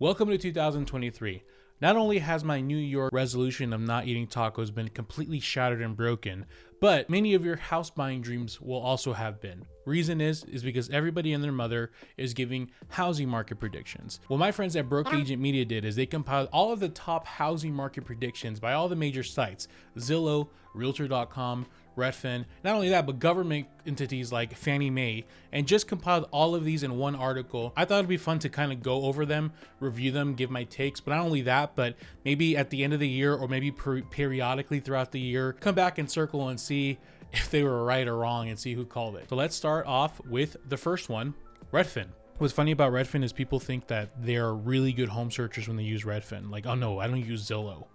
Welcome to 2023. Not only has my New York resolution of not eating tacos been completely shattered and broken, but many of your house buying dreams will also have been. Reason is because everybody and their mother is giving housing market predictions. What my friends at Broke Agent Media did is they compiled all of the top housing market predictions by all the major sites, Zillow, Realtorcom, Redfin, not only that, but government entities like Fannie Mae, and just compiled all of these in one article. I thought it'd be fun to kind of go over them, review them, give my takes, but not only that, but maybe at the end of the year or maybe periodically throughout the year, come back and circle and see if they were right or wrong and see who called it. So let's start off with the first one, Redfin. What's funny about Redfin is people think that they're really good home searchers when they use Redfin. Like, oh no, I don't use Zillow,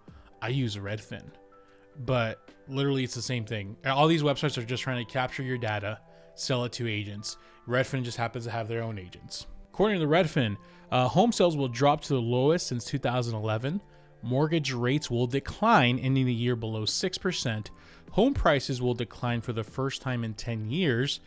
I use Redfin. But literally it's the same thing. All these websites are just trying to capture your data, sell it to agents. Redfin just happens to have their own agents. According to Redfin, home sales will drop to the lowest since 2011. Mortgage rates will decline, ending the year below 6%. Home prices will decline for the first time in 10 years.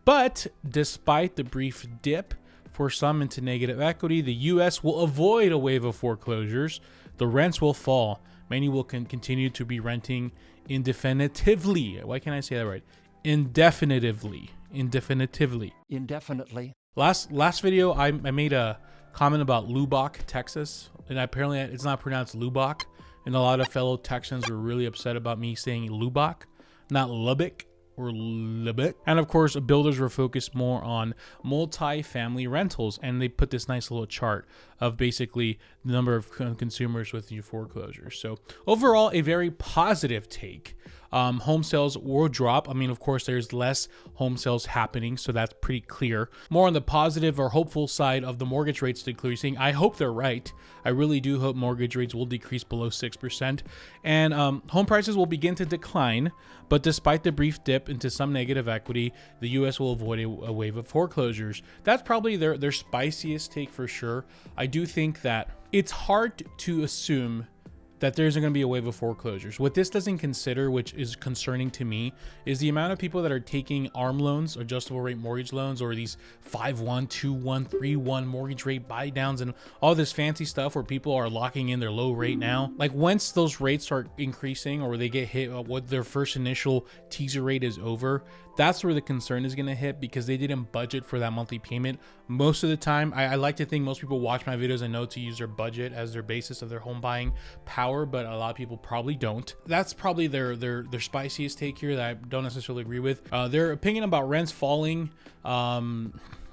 But despite the brief dip for some into negative equity, the U.S. will avoid a wave of foreclosures. The rents will fall. Many will continue to be renting indefinitely. Why can't I say that right? Indefinitely. Last video, I made a comment about Lubbock, Texas, and apparently it's not pronounced Lubbock. And a lot of fellow Texans were really upset about me saying Lubbock, not Lubbock or Lubbock. And of course, builders were focused more on multi-family rentals, and they put this nice little chart of basically the number of consumers with new foreclosures. So overall, a very positive take. Home sales will drop. I mean, of course, there's less home sales happening, so that's pretty clear. More on the positive or hopeful side of the mortgage rates decreasing. I hope they're right. I really do hope mortgage rates will decrease below 6%. And home prices will begin to decline. But despite the brief dip into some negative equity, the U.S. will avoid a wave of foreclosures. That's probably their spiciest take for sure. I do think that it's hard to assume that there's going to be a wave of foreclosures. What this doesn't consider, which is concerning to me, is the amount of people that are taking ARM loans, adjustable rate mortgage loans, or these 5-1, 2-1, 3-1 mortgage rate buy downs and all this fancy stuff where people are locking in their low rate now. Like once those rates start increasing or they get hit what their first initial teaser rate is over, that's where the concern is going to hit, because they didn't budget for that monthly payment. Most of the time, I like to think most people watch my videos and know to use their budget as their basis of their home buying power, but a lot of people probably don't. That's probably their spiciest take here that I don't necessarily agree with. Their opinion about rents falling, I'm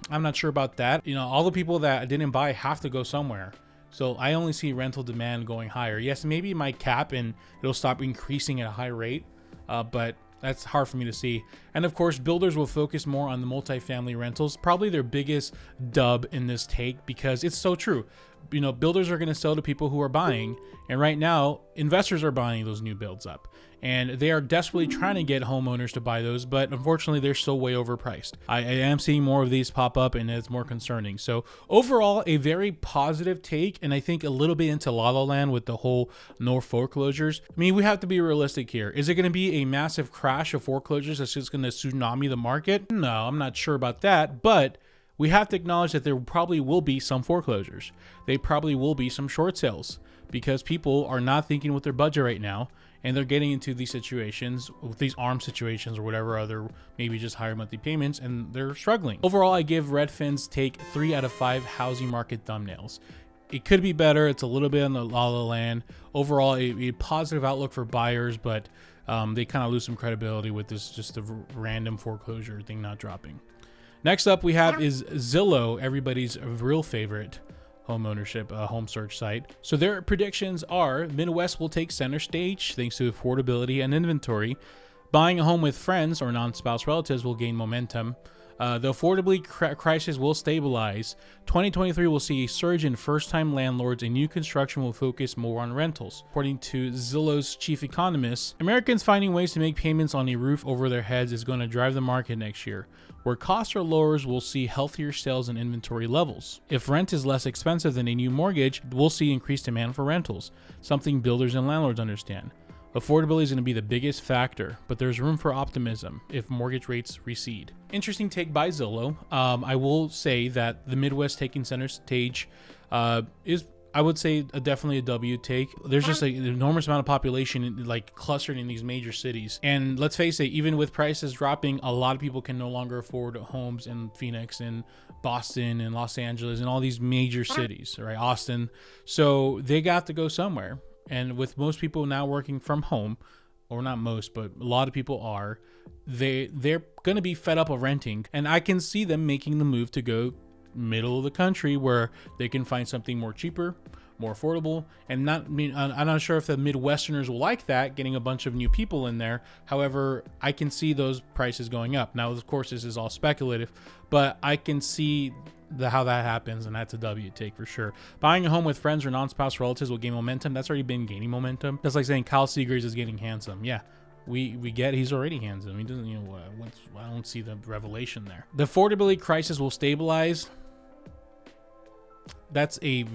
not sure about that. You know, all the people that didn't buy have to go somewhere. So I only see rental demand going higher. Yes, maybe it might cap and it'll stop increasing at a high rate, but that's hard for me to see. And of course, builders will focus more on the multifamily rentals, probably their biggest dub in this take, because it's so true. You know, builders are going to sell to people who are buying, and right now investors are buying those new builds up, and they are desperately trying to get homeowners to buy those, but unfortunately they're still way overpriced. I am seeing more of these pop up, and it's more concerning. So overall, a very positive take, and I think a little bit into La La Land with the whole no foreclosures. I mean, we have to be realistic here. Is it going to be a massive crash of foreclosures that's just going to tsunami the market? No, I'm not sure about that, but we have to acknowledge that there probably will be some foreclosures. They probably will be some short sales, because people are not thinking with their budget right now, and they're getting into these situations, with these ARM situations or whatever other, maybe just higher monthly payments, and they're struggling. Overall, I give Redfin's take 3 out of 5 housing market thumbnails. It could be better. It's a little bit on the La La Land. Overall, a positive outlook for buyers, but they kind of lose some credibility with this just a random foreclosure thing not dropping. Next up we have is Zillow, everybody's real favorite home ownership, home search site. So their predictions are Midwest will take center stage thanks to affordability and inventory. Buying a home with friends or non-spouse relatives will gain momentum. The affordability crisis will stabilize. 2023 will see a surge in first-time landlords, and new construction will focus more on rentals. According to Zillow's chief economist, Americans finding ways to make payments on a roof over their heads is going to drive the market next year. Where costs are lower, we'll see healthier sales and inventory levels. If rent is less expensive than a new mortgage, we'll see increased demand for rentals, something builders and landlords understand. Affordability is going to be the biggest factor, but there's room for optimism if mortgage rates recede. Interesting take by Zillow. I will say that the Midwest taking center stage is, I would say, definitely a W take. There's just an enormous amount of population like clustered in these major cities. And let's face it, even with prices dropping, a lot of people can no longer afford homes in Phoenix and Boston and Los Angeles and all these major cities, right? Austin. So they got to go somewhere. And with most people now working from home, or not most, but a lot of people are, they're going to be fed up of renting. And I can see them making the move to go middle of the country where they can find something more cheaper, more affordable. And I'm not sure if the Midwesterners will like that, getting a bunch of new people in there. However, I can see those prices going up. Now, of course, this is all speculative, but I can see how that happens, and that's a W take for sure. Buying a home with friends or non-spouse relatives will gain momentum. That's already been gaining momentum. That's like saying Kyle Seegers is getting handsome. Yeah, we get he's already handsome. He doesn't, I don't see the revelation there. The affordability crisis will stabilize. It's a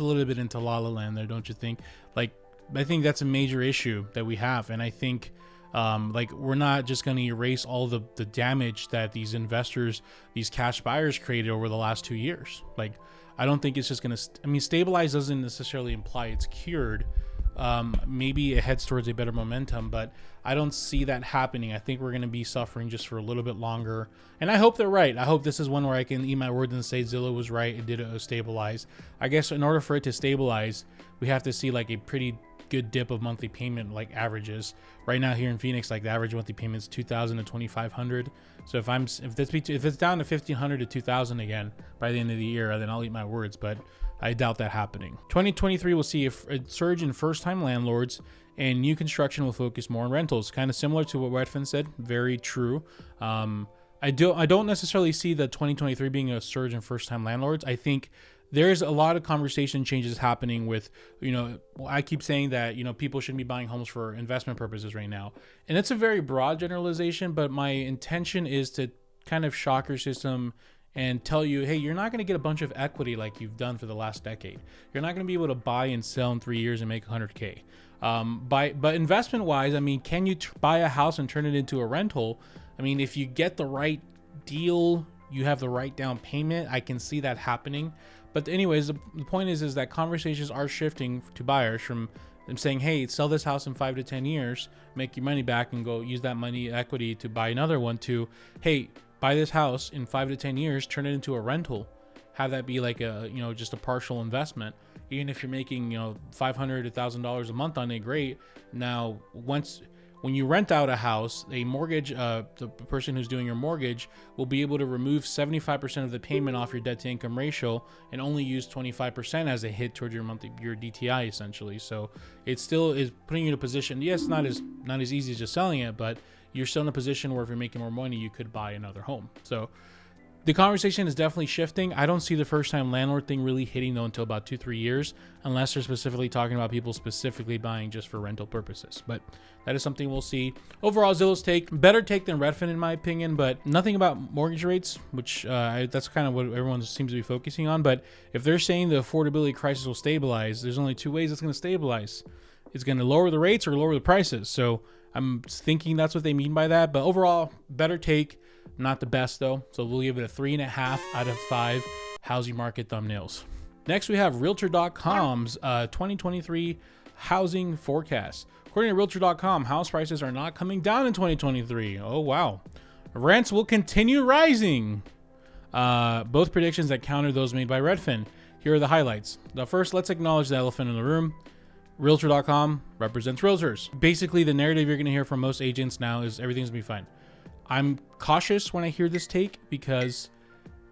little bit into La La Land there, don't you think? Like, I think that's a major issue that we have, and I think we're not just going to erase all the damage that these investors, these cash buyers created over the last 2 years. Like, I don't think it's just going to, stabilize doesn't necessarily imply it's cured. Maybe it heads towards a better momentum, but I don't see that happening. I think we're going to be suffering just for a little bit longer. And I hope they're right. I hope this is one where I can eat my words and say Zillow was right. It did stabilize. I guess in order for it to stabilize, we have to see like a pretty good dip of monthly payment, like averages. Right now here in Phoenix, like the average monthly payment is $2,000 to $2,500. So if it's down to $1,500 to $2,000 again by the end of the year, then I'll eat my words. But I doubt that happening. 2023 will see a surge in first-time landlords, and new construction will focus more on rentals. Kind of similar to what Redfin said. Very true. I don't necessarily see the 2023 being a surge in first-time landlords. I think there's a lot of conversation changes happening with, I keep saying that, people shouldn't be buying homes for investment purposes right now. And it's a very broad generalization, but my intention is to kind of shock your system and tell you, hey, you're not going to get a bunch of equity like you've done for the last decade. You're not going to be able to buy and sell in 3 years and make 100K. But investment wise, can you buy a house and turn it into a rental? If you get the right deal, you have the right down payment, I can see that happening. But anyways, the point is that conversations are shifting to buyers from them saying, hey, sell this house in 5 to 10 years, make your money back and go use that money equity to buy another one, to, hey, buy this house in 5 to 10 years, turn it into a rental, have that be like a, just a partial investment. Even if you're making, $500 to $1,000 a month on it, great. Now, when you rent out a house, a mortgage, the person who's doing your mortgage will be able to remove 75% of the payment off your debt to income ratio and only use 25% as a hit towards your DTI essentially. So it still is putting you in a position. Yes, not as easy as just selling it, but you're still in a position where if you're making more money, you could buy another home. So the conversation is definitely shifting. I don't see the first time landlord thing really hitting though until about 2-3 years, unless they're specifically talking about people specifically buying just for rental purposes. But that is something we'll see. Overall, Zillow's better take than Redfin in my opinion, but nothing about mortgage rates, which that's kind of what everyone seems to be focusing on. But if they're saying the affordability crisis will stabilize, there's only two ways it's going to stabilize. It's going to lower the rates or lower the prices. So I'm thinking that's what they mean by that. But overall, better take. Not the best though, so we'll give it a 3.5 out of 5 housing market thumbnails. Next, we have Realtor.com's 2023 housing forecast. According to Realtor.com, house prices are not coming down in 2023. Oh wow, rents will continue rising. Both predictions that counter those made by Redfin. Here are the highlights. Now, first, let's acknowledge the elephant in the room. Realtor.com represents realtors. Basically, the narrative you're going to hear from most agents now is everything's going to be fine. I'm cautious when I hear this take because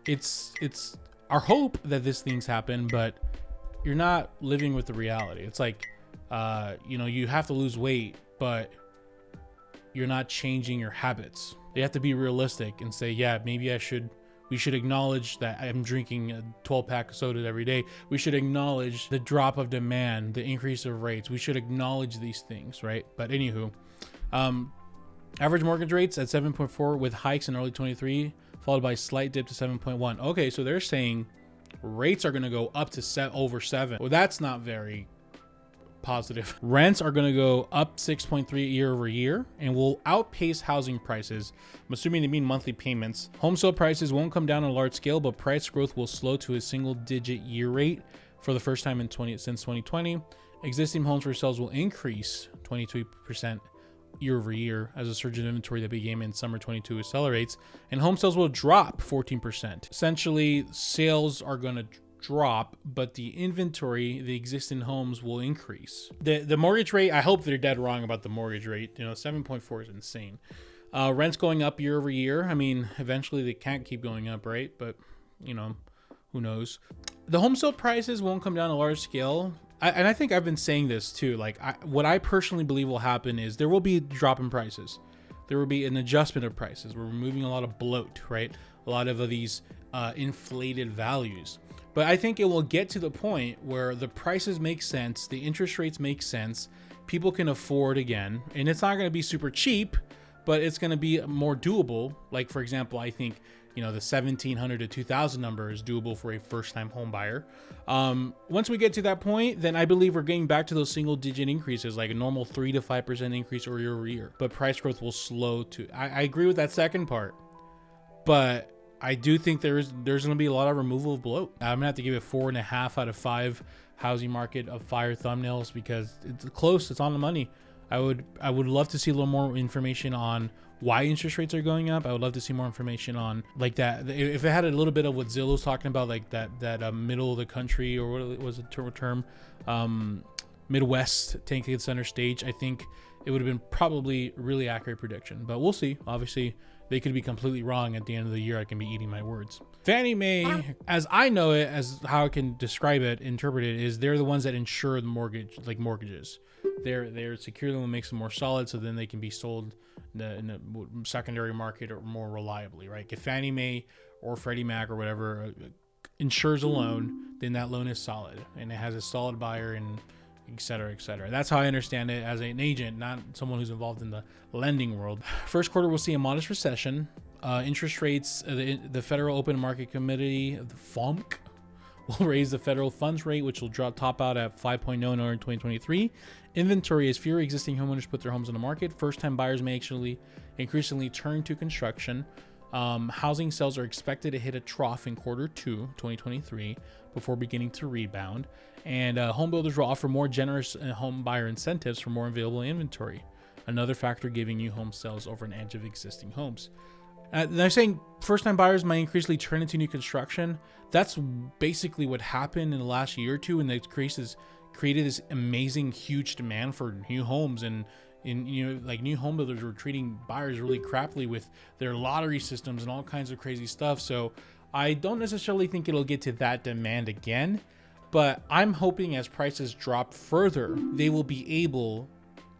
it's our hope that these things happen, but you're not living with the reality. It's like, you have to lose weight, but you're not changing your habits. You have to be realistic and say, yeah, maybe we should acknowledge that I'm drinking a 12-pack of soda every day. We should acknowledge the drop of demand, the increase of rates. We should acknowledge these things, right? But anywho, average mortgage rates at 7.4 with hikes in early 23, followed by a slight dip to 7.1. Okay, so they're saying rates are going to go up to over 7. Well, that's not very positive. Rents are going to go up 6.3 year over year and will outpace housing prices. I'm assuming they mean monthly payments. Home sale prices won't come down on a large scale, but price growth will slow to a single-digit year rate for the first time since 2020. Existing homes for sales will increase 22% year over year as a surge in inventory that began in summer 22 accelerates, and home sales will drop 14%. Essentially, sales are going to drop, but the inventory, the existing homes, will increase. The mortgage rate, I hope they're dead wrong about the mortgage rate. 7.4 is insane. Rents going up year over year. I mean, eventually they can't keep going up, right? But who knows? The home sale prices won't come down a large scale. And I think I've been saying this too. Like, what I personally believe will happen is there will be a drop in prices. There will be an adjustment of prices. We're removing a lot of bloat, right? A lot of these inflated values. But I think it will get to the point where the prices make sense, the interest rates make sense, people can afford again, and it's not going to be super cheap, but it's going to be more doable. Like, for example, I think the 1,700 to 2,000 number is doable for a first-time home buyer. Once we get to that point, then I believe we're getting back to those single-digit increases, like a normal 3 to 5% increase year over year. But price growth will slow to. I agree with that second part, but I do think there's going to be a lot of removal of bloat. I'm gonna have to give it 4.5 out of 5 housing market of fire thumbnails because it's close. It's on the money. I would love to see a little more information on why interest rates are going up. I would love to see more information on like that. If it had a little bit of what Zillow's talking about, like that middle of the country, or what was the term, Midwest taking center stage, I think it would have been probably a really accurate prediction. But we'll see. Obviously, they could be completely wrong at the end of the year. I can be eating my words. Fannie Mae, as I know it, as how I can describe it, interpret it, is they're the ones that insure the mortgage, like mortgages. They're secure them and makes them more solid, so then they can be sold in the secondary market or more reliably, right? If Fannie Mae or Freddie Mac or whatever insures a loan, then that loan is solid and it has a solid buyer and et cetera, et cetera. That's how I understand it as an agent, not someone who's involved in the lending world. First quarter, we'll see a modest recession. Interest rates, the Federal Open Market Committee, the FOMC, will raise the federal funds rate, which will top out at 5.00 in 2023. Inventory, as fewer existing homeowners put their homes on the market, first-time buyers may actually increasingly turn to construction. Housing sales are expected to hit a trough in quarter 2 2023 before beginning to rebound, and home builders will offer more generous home buyer incentives for more available inventory, another factor giving new home sales over an edge of existing homes. They're saying first-time buyers might increasingly turn into new construction. That's basically what happened in the last year or two, and it created this amazing, huge demand for new homes. And like new home builders were treating buyers really crappily with their lottery systems and all kinds of crazy stuff. So I don't necessarily think it'll get to that demand again, but I'm hoping as prices drop further, they will be able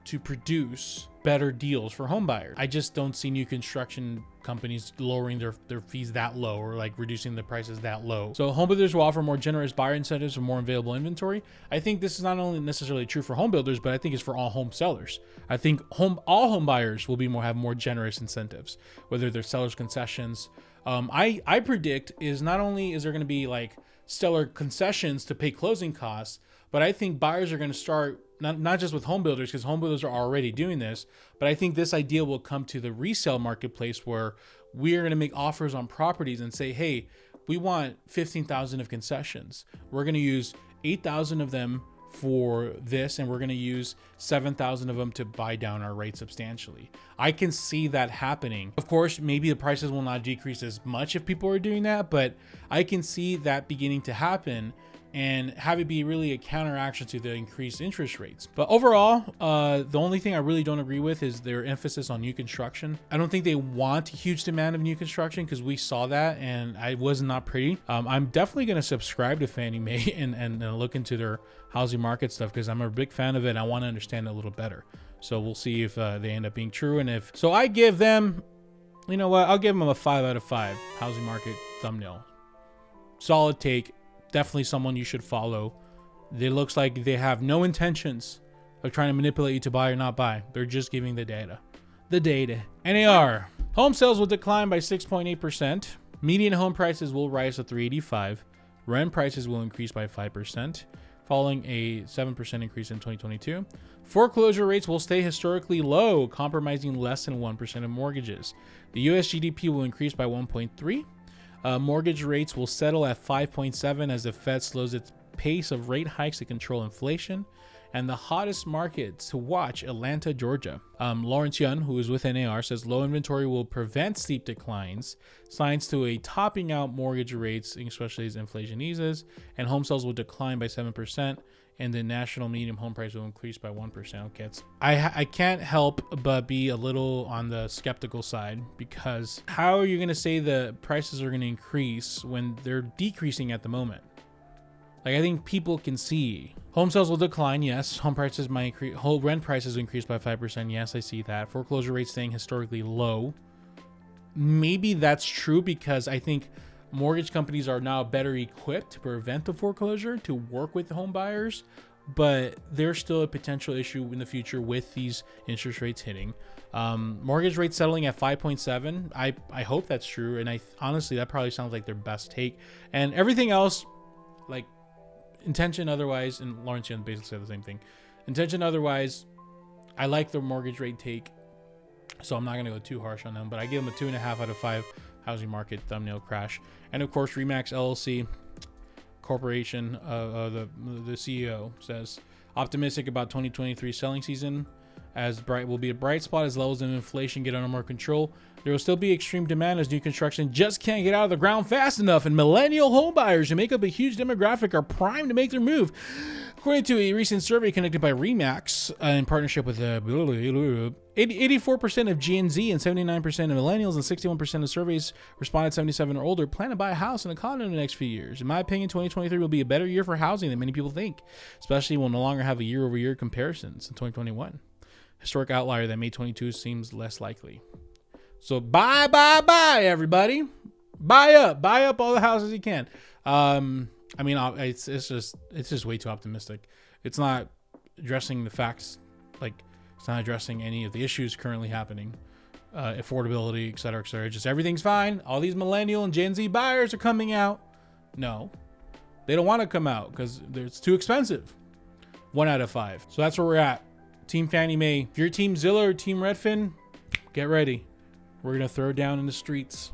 to produce better deals for home buyers. I just don't see new construction companies lowering their fees that low, or like reducing the prices that low. So home builders will offer more generous buyer incentives for more available inventory. I think this is not only necessarily true for home builders, but I think it's for all home sellers. I think all home buyers will have more generous incentives, whether they're sellers concessions. I predict is not only is there going to be like seller concessions to pay closing costs, but I think buyers are going to start not just with home builders, because home builders are already doing this, but I think this idea will come to the resale marketplace where we are going to make offers on properties and say, hey, we want 15,000 of concessions. We're going to use 8,000 of them for this, and we're going to use 7,000 of them to buy down our rate substantially. I can see that happening. Of course, maybe the prices will not decrease as much if people are doing that, but I can see that beginning to happen and have it be really a counteraction to the increased interest rates. But overall, the only thing I really don't agree with is their emphasis on new construction. I don't think they want a huge demand of new construction, because we saw that and it was not pretty. I'm definitely going to subscribe to Fannie Mae and look into their housing market stuff, because I'm a big fan of it and I want to understand it a little better. So we'll see if they end up being true. And if so, I give them, you know what, I'll give them a 5 out of 5 housing market thumbnail. Solid take. Definitely someone you should follow. It looks like they have no intentions of trying to manipulate you to buy or not buy. They're just giving the data. NAR. Home sales will decline by 6.8%. Median home prices will rise to $385. Rent prices will increase by 5%. following a 7% increase in 2022. Foreclosure rates will stay historically low, compromising less than 1% of mortgages. The US GDP will increase by 1.3. Mortgage rates will settle at 5.7 as the Fed slows its pace of rate hikes to control inflation. And the hottest market to watch, Atlanta, Georgia. Lawrence Yun, who is with NAR, says low inventory will prevent steep declines, signs to a topping out mortgage rates, especially as inflation eases, and home sales will decline by 7%, and the national median home price will increase by 1%. Okay, I can't help but be a little on the skeptical side, because how are you going to say the prices are going to increase when they're decreasing at the moment? Like, I think people can see home sales will decline. Yes. Home prices might increase. Whole rent prices increase by 5%. Yes, I see that. Foreclosure rates staying historically low. Maybe that's true, because I think mortgage companies are now better equipped to prevent the foreclosure, to work with home buyers, but there's still a potential issue in the future with these interest rates hitting. Mortgage rates settling at 5.7. I hope that's true. And honestly, that probably sounds like their best take. And everything else, like, intention otherwise, and Lawrence Young basically said the same thing. Intention otherwise, I like the mortgage rate take, so I'm not going to go too harsh on them, but I give them a 2.5 out of 5 housing market thumbnail crash. And of course, Remax LLC Corporation, the CEO says, optimistic about 2023 selling season, as bright will be a bright spot as levels of inflation get under more control. There will still be extreme demand as new construction just can't get out of the ground fast enough, and millennial home buyers, who make up a huge demographic, are primed to make their move. According to a recent survey conducted by Remax in partnership with 84% of Gen Z and 79% of millennials and 61% of surveys responded 77 or older plan to buy a house in a condo in the next few years. In my opinion, 2023 will be a better year for housing than many people think, especially we'll no longer have a year-over-year comparisons in 2021. Historic outlier that May 22 seems less likely. So buy, everybody. Buy up all the houses you can. I mean, it's just way too optimistic. It's not addressing the facts. Like, it's not addressing any of the issues currently happening, affordability, et cetera, et cetera. Just everything's fine. All these millennial and Gen Z buyers are coming out. No, they don't want to come out because it's too expensive. 1 out of 5. So that's where we're at. Team Fannie Mae. If you're Team Zillow or Team Redfin, get ready. We're going to throw down in the streets.